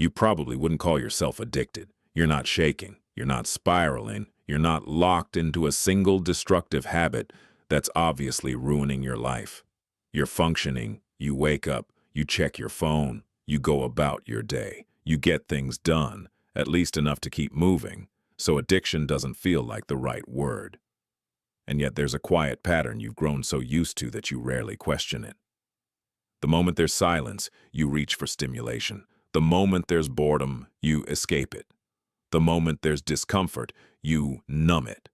you probably wouldn't call yourself addicted. You're not shaking. You're not spiraling. You're not locked into a single destructive habit that's obviously ruining your life. You're functioning. You wake up. You check your phone. You go about your day. You get things done, at least enough to keep moving, so addiction doesn't feel like the right word. And yet there's a quiet pattern you've grown so used to that you rarely question it. The moment there's silence, you reach for stimulation. The moment there's boredom, you escape it. The moment there's discomfort, you numb it.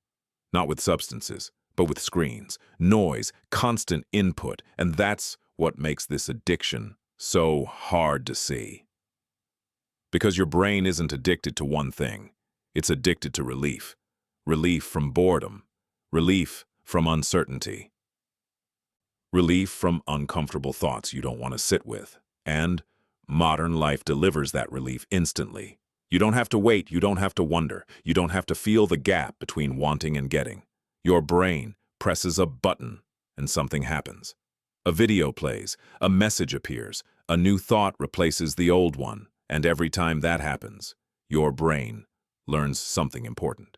Not with substances, but with screens, noise, constant input, and that's what makes this addiction so hard to see. Because your brain isn't addicted to one thing. It's addicted to relief. Relief from boredom. Relief from uncertainty. Relief from uncomfortable thoughts you don't want to sit with. And modern life delivers that relief instantly. You don't have to wait, you don't have to wonder, you don't have to feel the gap between wanting and getting. Your brain presses a button and something happens. A video plays, a message appears, a new thought replaces the old one, and every time that happens, your brain learns something important.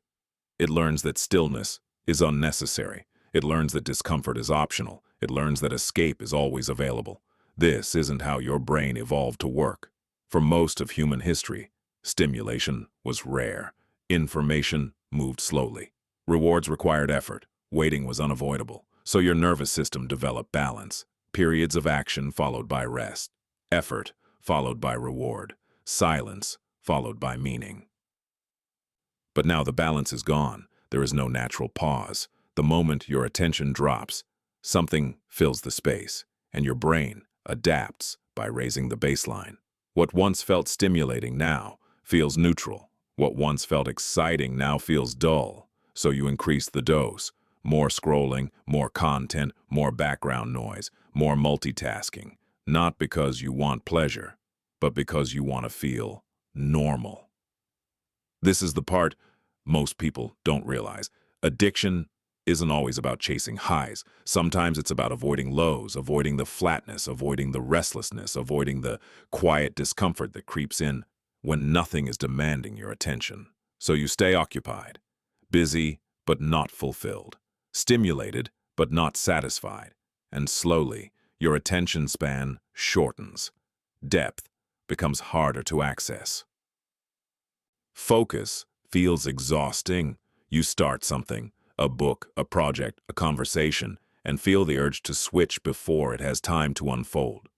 It learns that stillness is unnecessary. It learns that discomfort is optional. It learns that escape is always available. This isn't how your brain evolved to work. For most of human history, stimulation was rare. Information moved slowly. Rewards required effort. Waiting was unavoidable. So your nervous system developed balance. Periods of action followed by rest. Effort followed by reward. Silence followed by meaning. But now the balance is gone. There is no natural pause. The moment your attention drops, something fills the space, and your brain adapts by raising the baseline. What once felt stimulating now feels neutral. What once felt exciting now feels dull. So you increase the dose. More scrolling, more content, more background noise, more multitasking. Not because you want pleasure, but because you want to feel normal. This is the part most people don't realize. Addiction isn't always about chasing highs. Sometimes it's about avoiding lows, avoiding the flatness, avoiding the restlessness, avoiding the quiet discomfort that creeps in when nothing is demanding your attention. So you stay occupied, busy but not fulfilled, stimulated but not satisfied, and slowly your attention span shortens. Depth becomes harder to access. Focus feels exhausting. You start something, a book, a project, a conversation, and feel the urge to switch before it has time to unfold.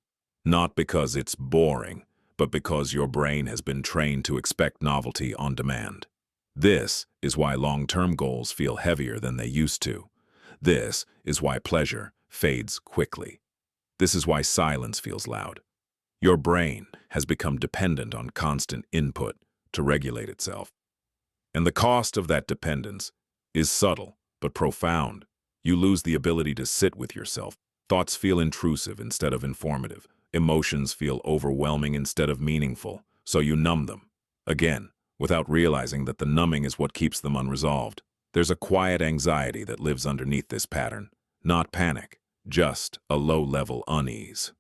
Not because it's boring, but because your brain has been trained to expect novelty on demand. This is why long-term goals feel heavier than they used to. This is why pleasure fades quickly. This is why silence feels loud. Your brain has become dependent on constant input to regulate itself. And the cost of that dependence is subtle but profound. You lose the ability to sit with yourself. Thoughts feel intrusive instead of informative. Emotions feel overwhelming instead of meaningful, so you numb them. Again, without realizing that the numbing is what keeps them unresolved. There's a quiet anxiety that lives underneath this pattern. Not panic, just a low-level unease.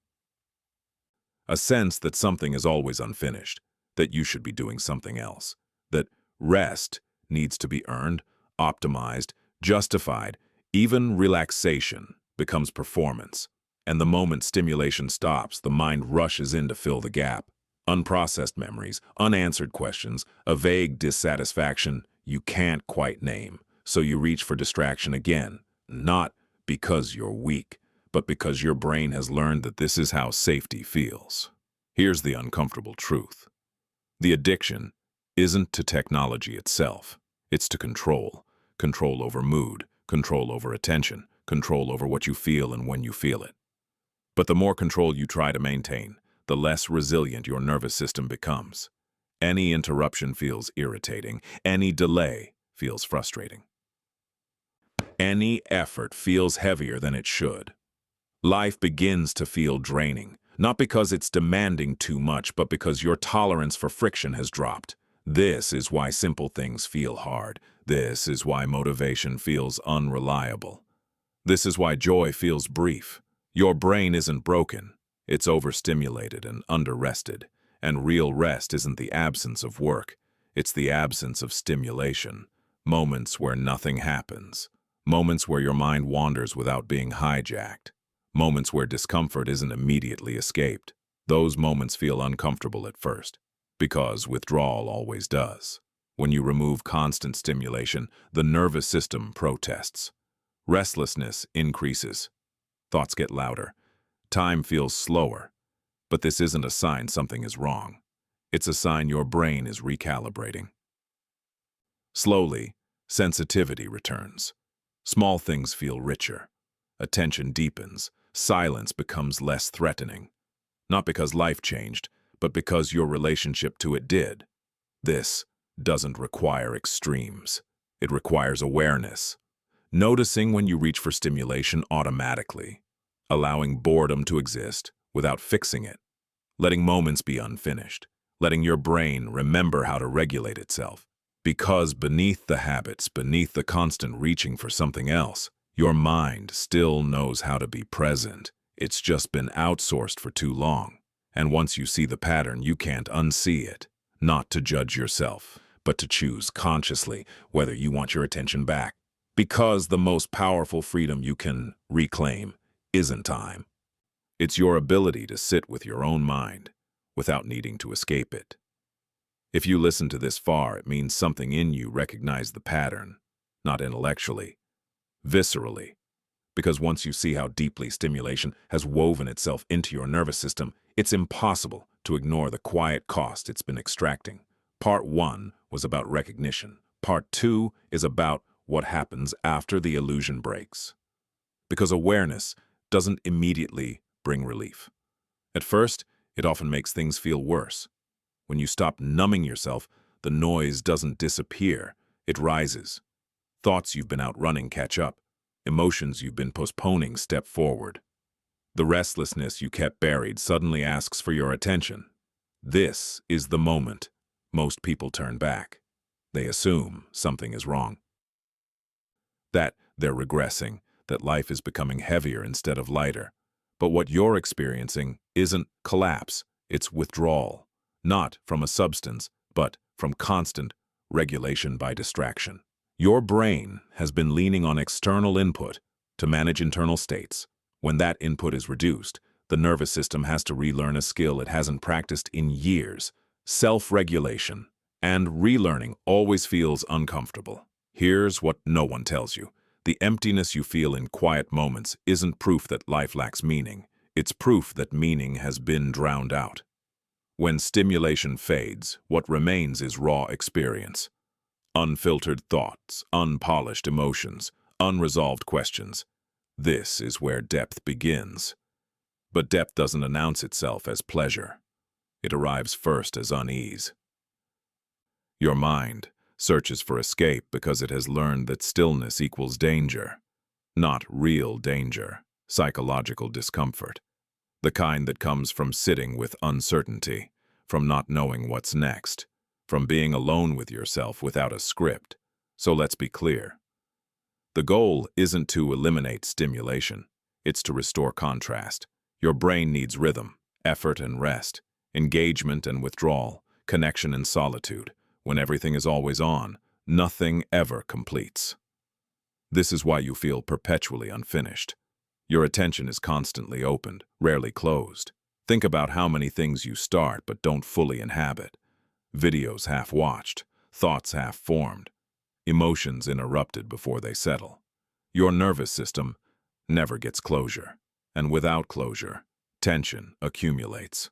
A sense that something is always unfinished, that you should be doing something else, that rest needs to be earned, optimized, justified. Even relaxation becomes performance. And the moment stimulation stops, the mind rushes in to fill the gap. Unprocessed memories, unanswered questions, a vague dissatisfaction you can't quite name. So you reach for distraction again, not because you're weak, but because your brain has learned that this is how safety feels. Here's the uncomfortable truth. The addiction isn't to technology itself. It's to control. Control over mood, control over attention, control over what you feel and when you feel it. But the more control you try to maintain, the less resilient your nervous system becomes. Any interruption feels irritating. Any delay feels frustrating. Any effort feels heavier than it should. Life begins to feel draining, not because it's demanding too much, but because your tolerance for friction has dropped. This is why simple things feel hard. This is why motivation feels unreliable. This is why joy feels brief. Your brain isn't broken. It's overstimulated and underrested. And real rest isn't the absence of work, it's the absence of stimulation. Moments where nothing happens. Moments where your mind wanders without being hijacked. Moments where discomfort isn't immediately escaped. Those moments feel uncomfortable at first, because withdrawal always does. When you remove constant stimulation, the nervous system protests. Restlessness increases. Thoughts get louder. Time feels slower. But this isn't a sign something is wrong. It's a sign your brain is recalibrating. Slowly, sensitivity returns. Small things feel richer. Attention deepens. Silence becomes less threatening. Not because life changed, but because your relationship to it did. This doesn't require extremes. It requires awareness. Noticing when you reach for stimulation automatically. Allowing boredom to exist without fixing it. Letting moments be unfinished. Letting your brain remember how to regulate itself. Because beneath the habits, beneath the constant reaching for something else, your mind still knows how to be present. It's just been outsourced for too long. And once you see the pattern, you can't unsee it. Not to judge yourself, but to choose consciously whether you want your attention back. Because the most powerful freedom you can reclaim isn't time. It's your ability to sit with your own mind without needing to escape it. If you listen to this far, it means something in you recognized the pattern, not intellectually, viscerally. Because once you see how deeply stimulation has woven itself into your nervous system, it's impossible to ignore the quiet cost it's been extracting. Part 1 was about recognition. Part 2 is about what happens after the illusion breaks. Because awareness doesn't immediately bring relief. At first, it often makes things feel worse. When you stop numbing yourself, the noise doesn't disappear, it rises. Thoughts you've been outrunning catch up. Emotions you've been postponing step forward. The restlessness you kept buried suddenly asks for your attention. This is the moment most people turn back. They assume something is wrong. That they're regressing, that life is becoming heavier instead of lighter. But what you're experiencing isn't collapse, it's withdrawal. Not from a substance, but from constant regulation by distraction. Your brain has been leaning on external input to manage internal states. When that input is reduced, the nervous system has to relearn a skill it hasn't practiced in years. Self-regulation. And relearning always feels uncomfortable. Here's what no one tells you. The emptiness you feel in quiet moments isn't proof that life lacks meaning. It's proof that meaning has been drowned out. When stimulation fades, what remains is raw experience. Unfiltered thoughts, unpolished emotions, unresolved questions. This is where depth begins. But depth doesn't announce itself as pleasure. It arrives first as unease. Your mind searches for escape because it has learned that stillness equals danger. Not real danger, psychological discomfort. The kind that comes from sitting with uncertainty, from not knowing what's next, from being alone with yourself without a script. So let's be clear. The goal isn't to eliminate stimulation, it's to restore contrast. Your brain needs rhythm, effort and rest, engagement and withdrawal, connection and solitude. When everything is always on, nothing ever completes. This is why you feel perpetually unfinished. Your attention is constantly opened, rarely closed. Think about how many things you start but don't fully inhabit. Videos half-watched, thoughts half-formed, emotions interrupted before they settle. Your nervous system never gets closure, and without closure, tension accumulates.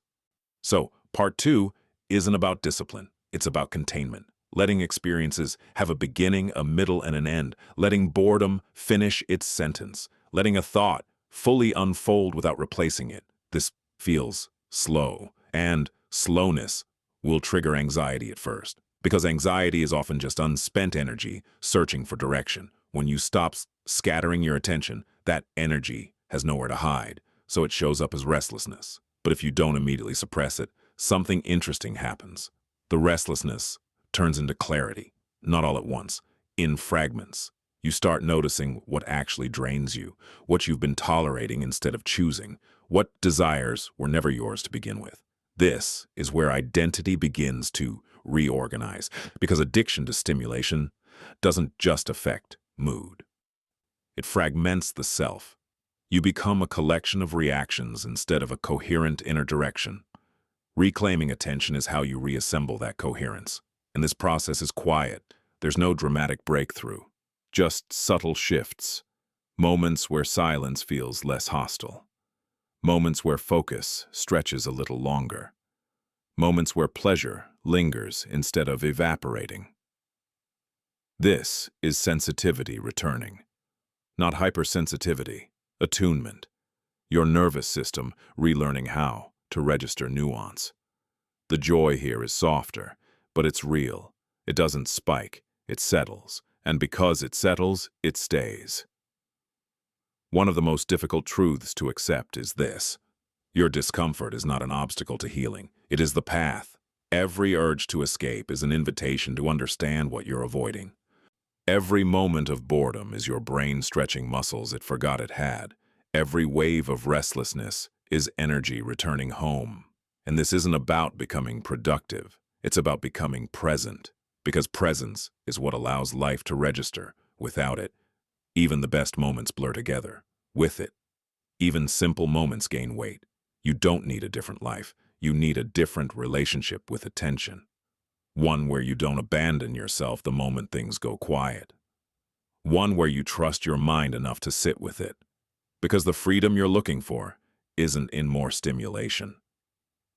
So, part 2 isn't about discipline. It's about containment, letting experiences have a beginning, a middle, and an end, letting boredom finish its sentence, letting a thought fully unfold without replacing it. This feels slow, and slowness will trigger anxiety at first, because anxiety is often just unspent energy searching for direction. When you stop scattering your attention, that energy has nowhere to hide, so it shows up as restlessness. But if you don't immediately suppress it, something interesting happens. The restlessness turns into clarity, not all at once, in fragments. You start noticing what actually drains you, what you've been tolerating instead of choosing, what desires were never yours to begin with. This is where identity begins to reorganize, because addiction to stimulation doesn't just affect mood. It fragments the self. You become a collection of reactions instead of a coherent inner direction. Reclaiming attention is how you reassemble that coherence. And this process is quiet. There's no dramatic breakthrough, just subtle shifts. Moments where silence feels less hostile. Moments where focus stretches a little longer. Moments where pleasure lingers instead of evaporating. This is sensitivity returning. Not hypersensitivity, attunement. Your nervous system relearning how to register nuance. The joy here is softer, but it's real. It doesn't spike, it settles. And because it settles, it stays. One of the most difficult truths to accept is this. Your discomfort is not an obstacle to healing. It is the path. Every urge to escape is an invitation to understand what you're avoiding. Every moment of boredom is your brain stretching muscles it forgot it had. Every wave of restlessness is energy returning home. And this isn't about becoming productive. It's about becoming present. Because presence is what allows life to register. Without it, even the best moments blur together. With it, even simple moments gain weight. You don't need a different life. You need a different relationship with attention. One where you don't abandon yourself the moment things go quiet. One where you trust your mind enough to sit with it. Because the freedom you're looking for isn't in more stimulation.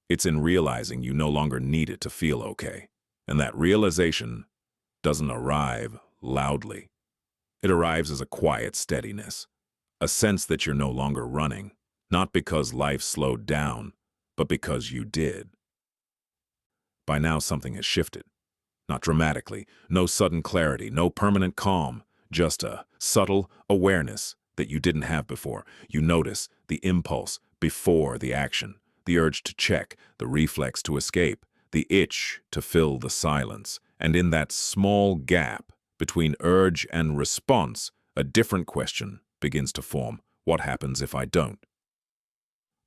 It's in realizing you no longer need it to feel okay. And that realization doesn't arrive loudly. It arrives as a quiet steadiness, a sense that you're no longer running, not because life slowed down, but because you did. By now something has shifted. Not dramatically, no sudden clarity, no permanent calm, just a subtle awareness that you didn't have before. You notice the impulse before the action, the urge to check, the reflex to escape, the itch to fill the silence. And in that small gap between urge and response, a different question begins to form. What happens if I don't?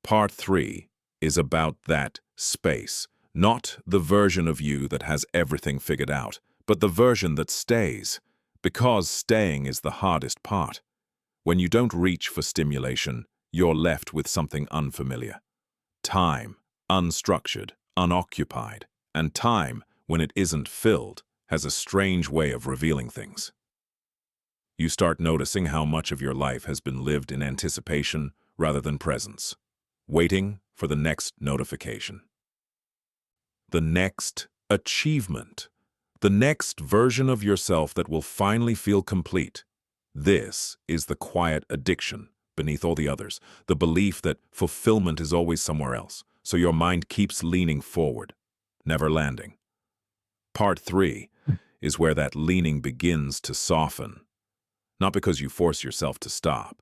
Part 3 is about that space. Not the version of you that has everything figured out, but the version that stays. Because staying is the hardest part. When you don't reach for stimulation, you're left with something unfamiliar. Time, unstructured, unoccupied. And time, when it isn't filled, has a strange way of revealing things. You start noticing how much of your life has been lived in anticipation rather than presence, waiting for the next notification, the next achievement, the next version of yourself that will finally feel complete. This is the quiet addiction beneath all the others, the belief that fulfillment is always somewhere else, so your mind keeps leaning forward, never landing. Part 3 is where that leaning begins to soften. Not because you force yourself to stop,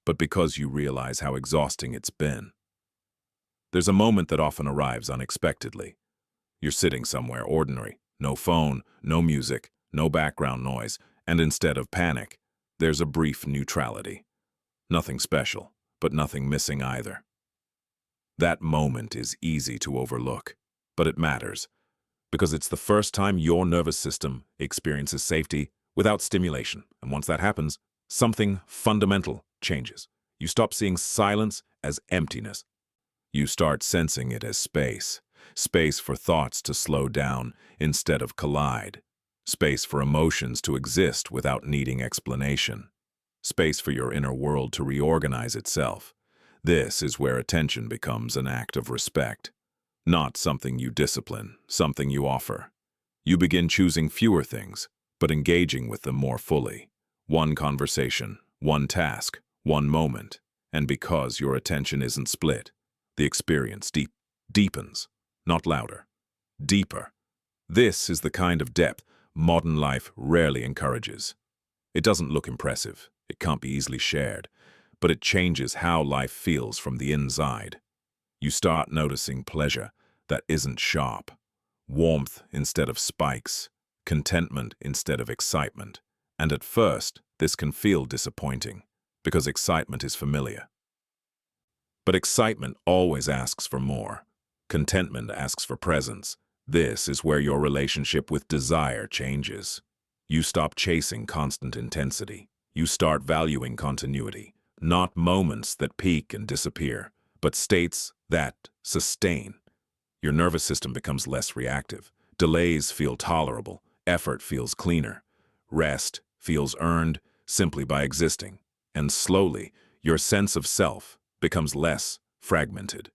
but because you realize how exhausting it's been. There's a moment that often arrives unexpectedly. You're sitting somewhere ordinary, no phone, no music, no background noise, and instead of panic, there's a brief neutrality. Nothing special, but nothing missing either. That moment is easy to overlook, but it matters, because it's the first time your nervous system experiences safety without stimulation. And once that happens, something fundamental changes. You stop seeing silence as emptiness. You start sensing it as space. Space for thoughts to slow down instead of collide. Space for emotions to exist without needing explanation. Space for your inner world to reorganize itself. This is where attention becomes an act of respect. Not something you discipline, something you offer. You begin choosing fewer things, but engaging with them more fully. One conversation, one task, one moment. And because your attention isn't split, the experience deepens, not louder, deeper. This is the kind of depth modern life rarely encourages. It doesn't look impressive, it can't be easily shared, but it changes how life feels from the inside. You start noticing pleasure that isn't sharp, warmth instead of spikes, contentment instead of excitement. And at first, this can feel disappointing, because excitement is familiar. But excitement always asks for more. Contentment asks for presence. This is where your relationship with desire changes. You stop chasing constant intensity. You start valuing continuity, not moments that peak and disappear, but states that sustain. Your nervous system becomes less reactive. Delays feel tolerable. Effort feels cleaner. Rest feels earned simply by existing. And slowly, your sense of self becomes less fragmented.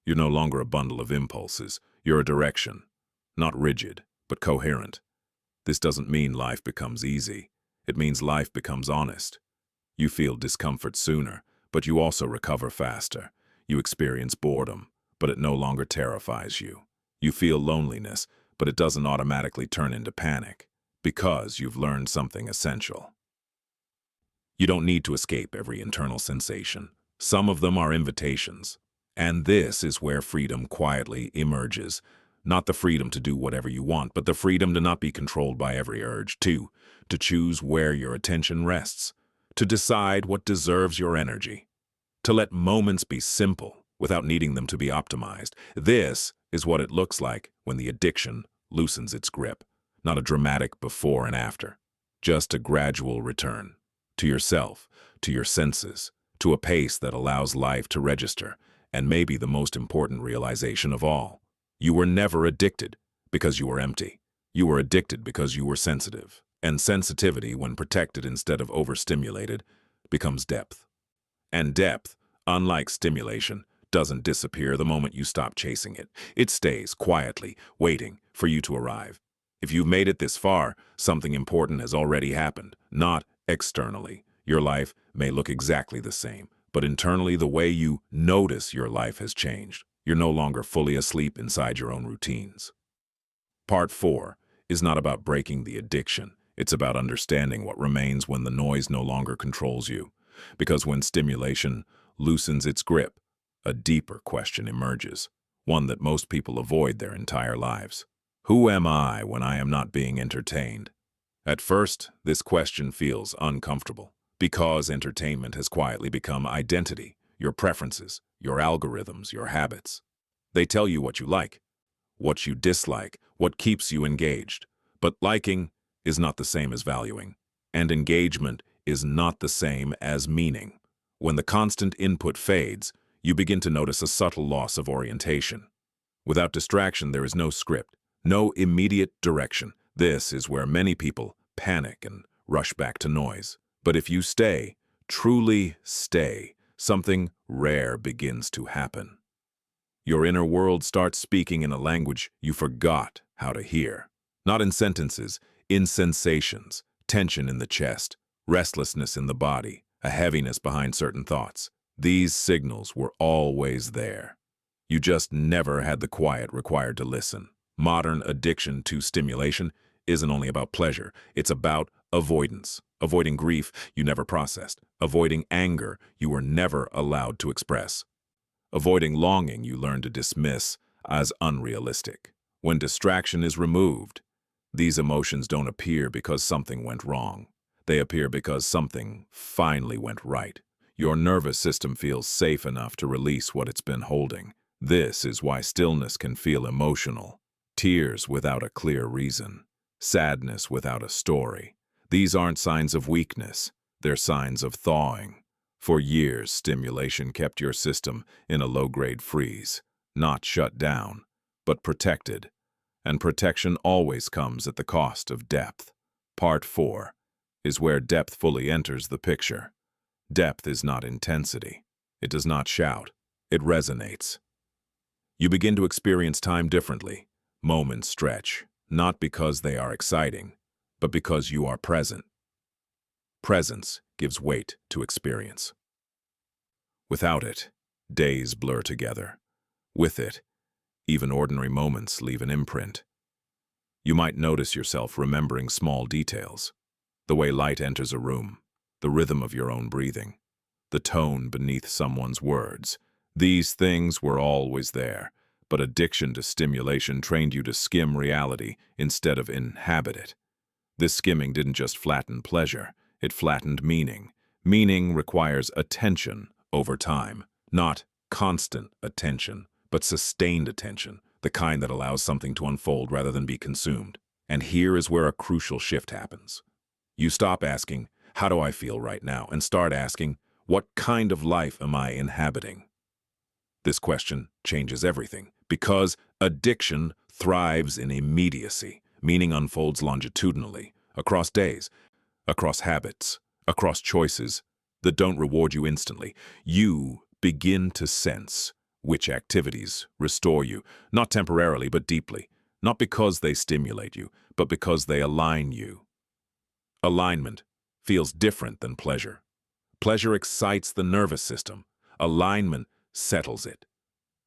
You're no longer a bundle of impulses. You're a direction, not rigid, but coherent. This doesn't mean life becomes easy. It means life becomes honest. You feel discomfort sooner, but you also recover faster. You experience boredom, but it no longer terrifies you. You feel loneliness, but it doesn't automatically turn into panic, because you've learned something essential. You don't need to escape every internal sensation. Some of them are invitations. And this is where freedom quietly emerges. Not the freedom to do whatever you want, but the freedom to not be controlled by every urge, to choose where your attention rests, to decide what deserves your energy, to let moments be simple without needing them to be optimized. This is what it looks like when the addiction loosens its grip. Not a dramatic before and after, just a gradual return to yourself, to your senses, to a pace that allows life to register. And maybe the most important realization of all, you were never addicted because you were empty. You were addicted because you were sensitive. And sensitivity, when protected instead of overstimulated, becomes depth. And depth, unlike stimulation, doesn't disappear the moment you stop chasing it. It stays quietly, waiting for you to arrive. If you've made it this far, something important has already happened, not externally. Your life may look exactly the same, but internally the way you notice your life has changed. You're no longer fully asleep inside your own routines. Part 4 is not about breaking the addiction. It's about understanding what remains when the noise no longer controls you. Because when stimulation loosens its grip, a deeper question emerges, one that most people avoid their entire lives. Who am I when I am not being entertained? At first, this question feels uncomfortable, because entertainment has quietly become identity, your preferences, your algorithms, your habits. They tell you what you like, what you dislike, what keeps you engaged. But liking is not the same as valuing, and engagement is not the same as meaning. When the constant input fades, you begin to notice a subtle loss of orientation. Without distraction, there is no script, no immediate direction. This is where many people panic and rush back to noise. But if you stay, truly stay, something rare begins to happen. Your inner world starts speaking in a language you forgot how to hear. Not in sentences, in sensations, tension in the chest, restlessness in the body, a heaviness behind certain thoughts. These signals were always there. You just never had the quiet required to listen. Modern addiction to stimulation isn't only about pleasure, it's about avoidance. Avoiding grief you never processed. Avoiding anger you were never allowed to express. Avoiding longing you learned to dismiss as unrealistic. When distraction is removed, these emotions don't appear because something went wrong. They appear because something finally went right. Your nervous system feels safe enough to release what it's been holding. This is why stillness can feel emotional. Tears without a clear reason. Sadness without a story. These aren't signs of weakness. They're signs of thawing. For years, stimulation kept your system in a low-grade freeze. Not shut down, but protected. And protection always comes at the cost of depth. Part 4 is where depth fully enters the picture. Depth is not intensity. It does not shout. It resonates. You begin to experience time differently. Moments stretch, not because they are exciting, but because you are present. Presence gives weight to experience. Without it, days blur together. With it, even ordinary moments leave an imprint. You might notice yourself remembering small details. The way light enters a room, the rhythm of your own breathing, the tone beneath someone's words. These things were always there, but addiction to stimulation trained you to skim reality instead of inhabit it. This skimming didn't just flatten pleasure, it flattened meaning. Meaning requires attention over time, not constant attention, but sustained attention, the kind that allows something to unfold rather than be consumed. And here is where a crucial shift happens. You stop asking, "How do I feel right now?" and start asking, "What kind of life am I inhabiting?" This question changes everything, because addiction thrives in immediacy, meaning unfolds longitudinally, across days, across habits, across choices that don't reward you instantly. You begin to sense which activities restore you, not temporarily but deeply, not because they stimulate you, but because they align you. Alignment feels different than pleasure. Pleasure excites the nervous system. Alignment settles it.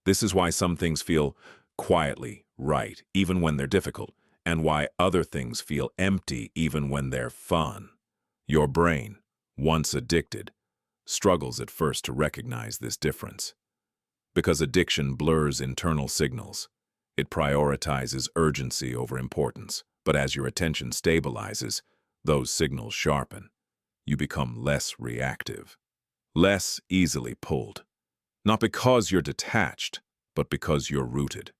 This is why some things feel quietly right, even when they're difficult, and why other things feel empty, even when they're fun. Your brain, once addicted, struggles at first to recognize this difference. Because addiction blurs internal signals. It prioritizes urgency over importance. But as your attention stabilizes, those signals sharpen. You become less reactive, less easily pulled. Not because you're detached, but because you're rooted.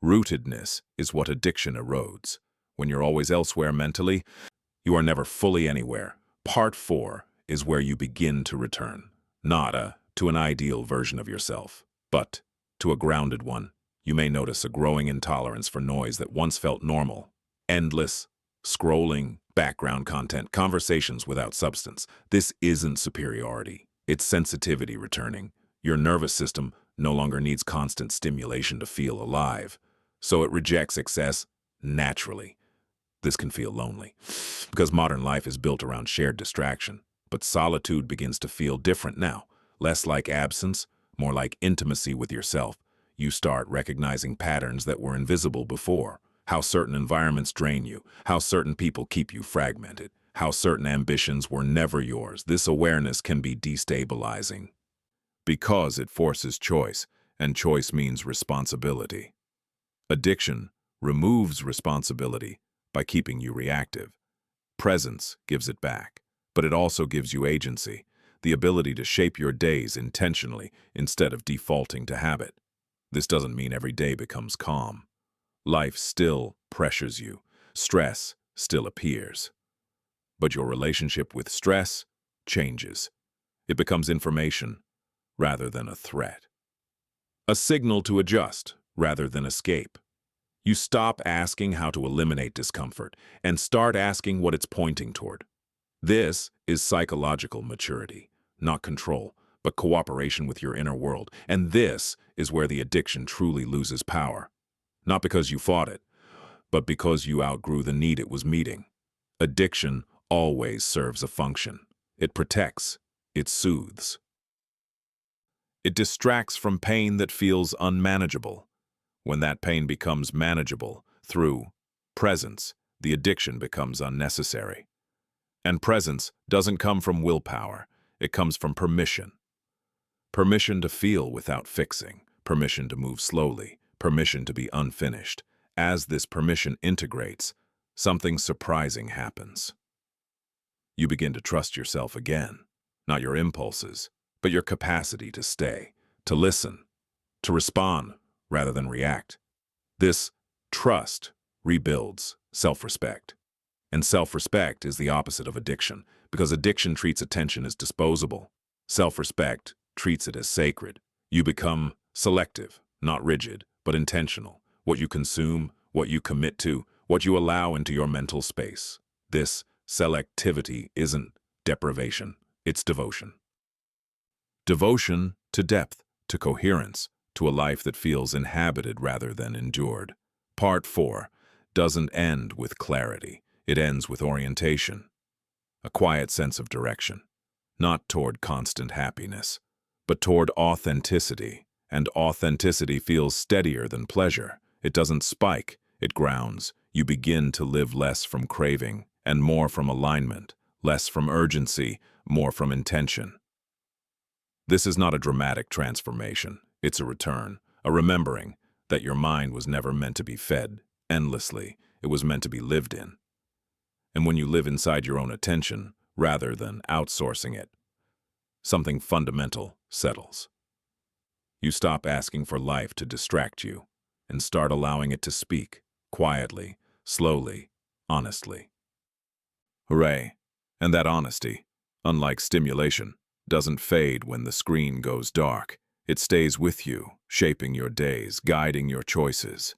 Rootedness is what addiction erodes. When you're always elsewhere mentally, you are never fully anywhere. Part 4 is where you begin to return, not to an ideal version of yourself, but to a grounded one. You may notice a growing intolerance for noise that once felt normal. Endless, scrolling, background content, conversations without substance. This isn't superiority. It's sensitivity returning. Your nervous system no longer needs constant stimulation to feel alive, so it rejects excess naturally. This can feel lonely, because modern life is built around shared distraction. But solitude begins to feel different now, less like absence, more like intimacy with yourself. You start recognizing patterns that were invisible before, how certain environments drain you, how certain people keep you fragmented, how certain ambitions were never yours. This awareness can be destabilizing, because it forces choice, and choice means responsibility. Addiction removes responsibility by keeping you reactive. Presence gives it back, but it also gives you agency, the ability to shape your days intentionally instead of defaulting to habit. This doesn't mean every day becomes calm. Life still pressures you. Stress still appears. But your relationship with stress changes. It becomes information rather than a threat. A signal to adjust rather than escape. You stop asking how to eliminate discomfort and start asking what it's pointing toward. This is psychological maturity, not control, but cooperation with your inner world. And this is where the addiction truly loses power. Not because you fought it, but because you outgrew the need it was meeting. Addiction always serves a function. It protects, it soothes. It distracts from pain that feels unmanageable. When that pain becomes manageable through presence, the addiction becomes unnecessary. And presence doesn't come from willpower, it comes from permission. Permission to feel without fixing, permission to move slowly, permission to be unfinished. As this permission integrates, something surprising happens. You begin to trust yourself again, not your impulses, but your capacity to stay, to listen, to respond rather than react. This trust rebuilds self-respect. And self-respect is the opposite of addiction, because addiction treats attention as disposable. Self-respect treats it as sacred. You become selective, not rigid, but intentional. What you consume, what you commit to, what you allow into your mental space. This selectivity isn't deprivation, it's devotion. Devotion to depth, to coherence, to a life that feels inhabited rather than endured. Part 4 doesn't end with clarity. It ends with orientation. A quiet sense of direction, not toward constant happiness, but toward authenticity. And authenticity feels steadier than pleasure. It doesn't spike, it grounds. You begin to live less from craving and more from alignment, less from urgency, more from intention. This is not a dramatic transformation. It's a return, a remembering that your mind was never meant to be fed endlessly. It was meant to be lived in. And when you live inside your own attention, rather than outsourcing it, something fundamental settles. You stop asking for life to distract you and start allowing it to speak, quietly, slowly, honestly. Hooray. And that honesty, unlike stimulation, doesn't fade when the screen goes dark. It stays with you, shaping your days, guiding your choices,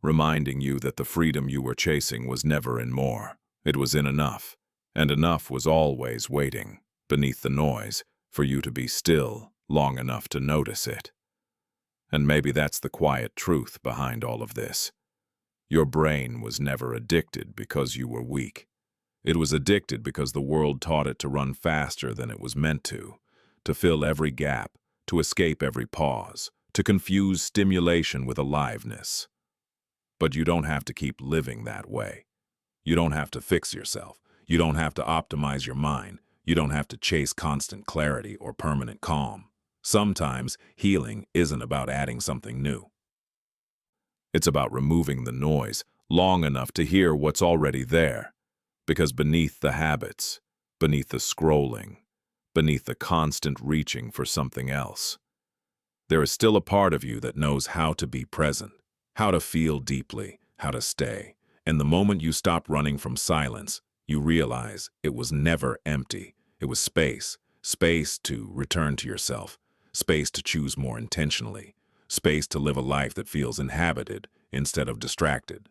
reminding you that the freedom you were chasing was never in more. It was in enough, and enough was always waiting, beneath the noise, for you to be still long enough to notice it. And maybe that's the quiet truth behind all of this. Your brain was never addicted because you were weak. It was addicted because the world taught it to run faster than it was meant to fill every gap, to escape every pause, to confuse stimulation with aliveness. But you don't have to keep living that way. You don't have to fix yourself. You don't have to optimize your mind. You don't have to chase constant clarity or permanent calm. Sometimes healing isn't about adding something new. It's about removing the noise long enough to hear what's already there. Because beneath the habits, beneath the scrolling, beneath the constant reaching for something else, there is still a part of you that knows how to be present, how to feel deeply, how to stay. And the moment you stop running from silence, you realize it was never empty. It was space, space to return to yourself, space to choose more intentionally, space to live a life that feels inhabited instead of distracted.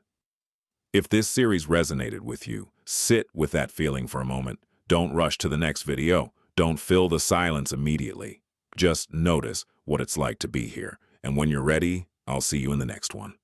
If this series resonated with you, sit with that feeling for a moment. Don't rush to the next video. Don't fill the silence immediately. Just notice what it's like to be here. And when you're ready, I'll see you in the next one.